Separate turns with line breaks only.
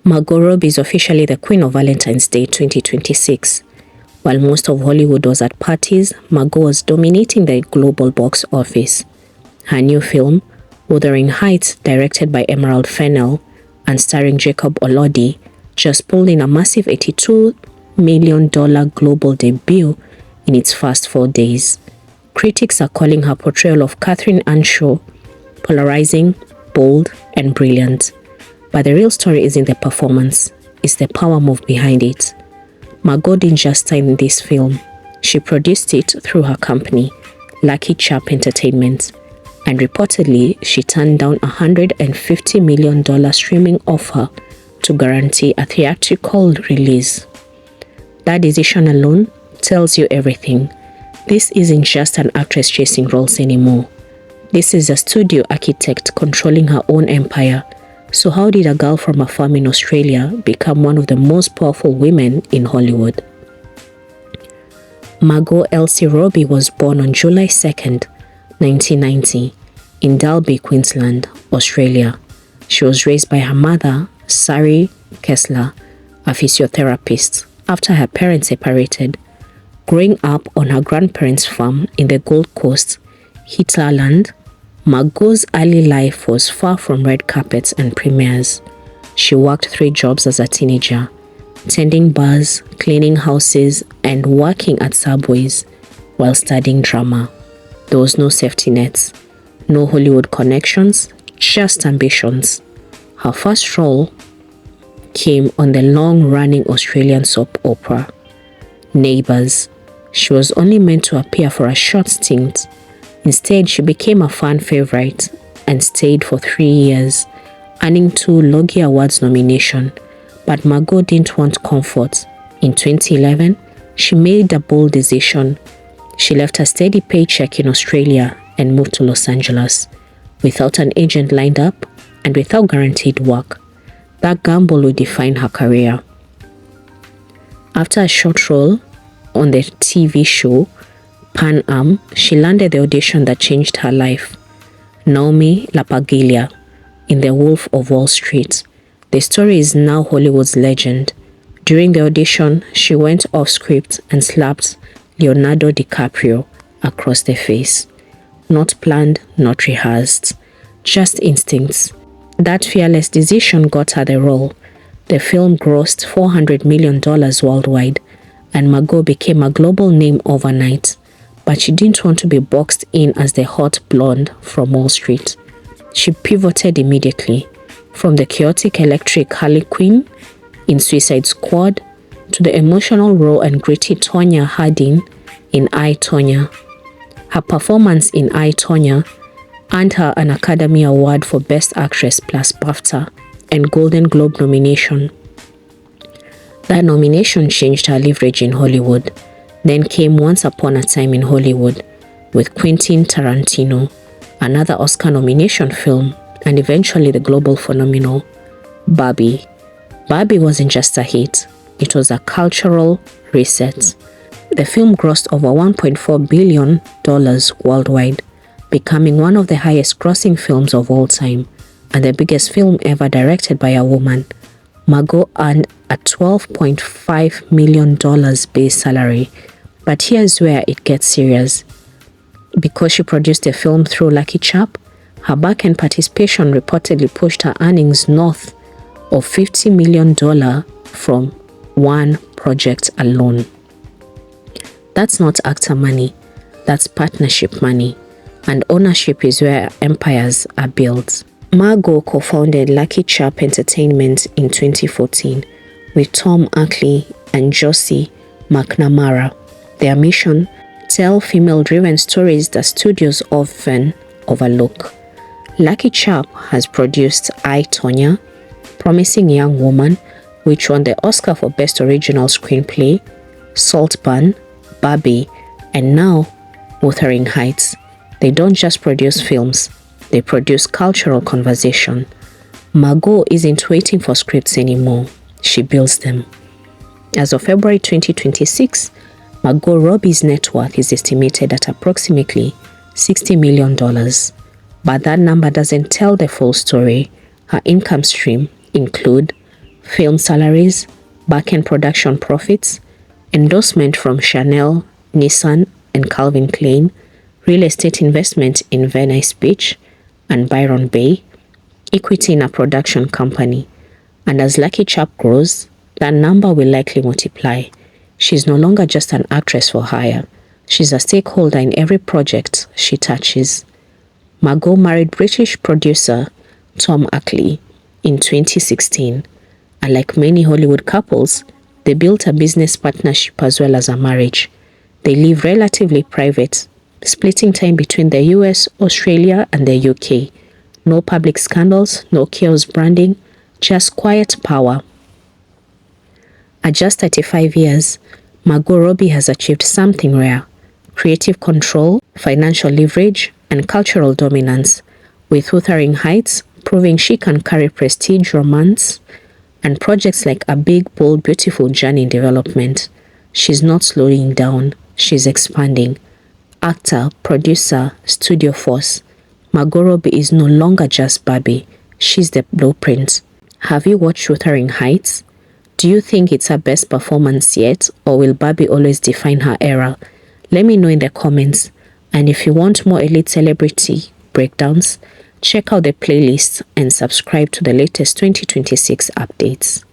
Margot Robbie is officially the Queen of Valentine's Day 2026. While most of Hollywood was at parties, Margot was dominating the global box office. Her new film, Wuthering Heights, directed by Emerald Fennell and starring Jacob Elordi, just pulled in a massive $82 million global debut in its first 4 days. Critics are calling her portrayal of Catherine Anshaw polarizing, bold, and brilliant. But the real story isn't the performance, it's the power move behind it. Margot didn't just star in this film. She produced it through her company, LuckyChap Entertainment, and reportedly she turned down a $150 million streaming offer to guarantee a theatrical release. That decision alone tells you everything. This isn't just an actress chasing roles anymore. This is a studio architect controlling her own empire. So how did a girl from a farm in Australia become one of the most powerful women in Hollywood? Margot Elsie Robbie was born on July 2nd, 1990, in Dalby, Queensland, Australia. She was raised by her mother, Sari Kessler, a physiotherapist, after her parents separated. Growing up on her grandparents' farm in the Gold Coast, Hinterland, Margot's early life was far from red carpets and premieres. She worked 3 jobs as a teenager, tending bars, cleaning houses, and working at subways while studying drama. There was no safety nets, no Hollywood connections, just ambitions. Her first role came on the long-running Australian soap opera, Neighbours. She was only meant to appear for a short stint. Instead, she became a fan favorite and stayed for 3 years, earning 2 Logie Awards nominations. But Margot didn't want comfort. In 2011, she made a bold decision. She left a steady paycheck in Australia and moved to Los Angeles, without an agent lined up and without guaranteed work. That gamble would define her career. After a short role on the TV show Pan Am, she landed the audition that changed her life. Naomi LaPaglia in The Wolf of Wall Street. The story is now Hollywood's legend. During the audition, she went off script and slapped Leonardo DiCaprio across the face. Not planned, not rehearsed, just instincts. That fearless decision got her the role. The film grossed $400 million worldwide, and Margot became a global name overnight. But she didn't want to be boxed in as the hot blonde from Wall Street. She pivoted immediately, from the chaotic electric Harley Quinn in Suicide Squad to the emotional raw and gritty Tonya Harding in I, Tonya. Her performance in I, Tonya earned her an Academy Award for Best Actress plus BAFTA and Golden Globe nomination. That nomination changed her leverage in Hollywood. Then came Once Upon a Time in Hollywood with Quentin Tarantino, another Oscar nomination film, and eventually the global phenomenon Barbie. Barbie wasn't just a hit, it was a cultural reset. The film grossed over $1.4 billion worldwide, becoming one of the highest grossing films of all time and the biggest film ever directed by a woman. Margot earned a $12.5 million base salary. But here's where it gets serious. Because she produced the film through LuckyChap, her back-end participation reportedly pushed her earnings north of $50 million from one project alone. That's not actor money, that's partnership money. And ownership is where empires are built. Margot co-founded LuckyChap Entertainment in 2014 with Tom Ackerley and Josie McNamara. Their mission: tell female-driven stories that studios often overlook. LuckyChap has produced I, Tonya, Promising Young Woman, which won the Oscar for Best Original Screenplay, Saltburn, Barbie, and now Wuthering Heights. They don't just produce films, they produce cultural conversation. Margot isn't waiting for scripts anymore, she builds them. As of February 2026, Margot Robbie's net worth is estimated at approximately $60 million. But that number doesn't tell the full story. Her income stream include film salaries, back-end production profits, endorsement from Chanel, Nissan, and Calvin Klein, real estate investment in Venice Beach and Byron Bay, equity in a production company. And as LuckyChap grows, that number will likely multiply. She's no longer just an actress for hire. She's a stakeholder in every project she touches. Margot married British producer Tom Ackerley in 2016, and like many Hollywood couples, they built a business partnership as well as a marriage. They live relatively private, splitting time between the US, Australia, and the UK. No public scandals, no chaos branding, just quiet power. At just 35 years, Margot Robbie has achieved something rare: creative control, financial leverage, and cultural dominance, with Wuthering Heights proving she can carry prestige, romance, and projects like A Big, Bold, Beautiful Journey in development. She's not slowing down, she's expanding. Actor, producer, studio force. Margot Robbie is no longer just Barbie, she's the blueprint. Have you watched Wuthering Heights? Do you think it's her best performance yet, or will Barbie always define her era? Let me know in the comments. And if you want more elite celebrity breakdowns, check out the playlist and subscribe to the latest 2026 updates.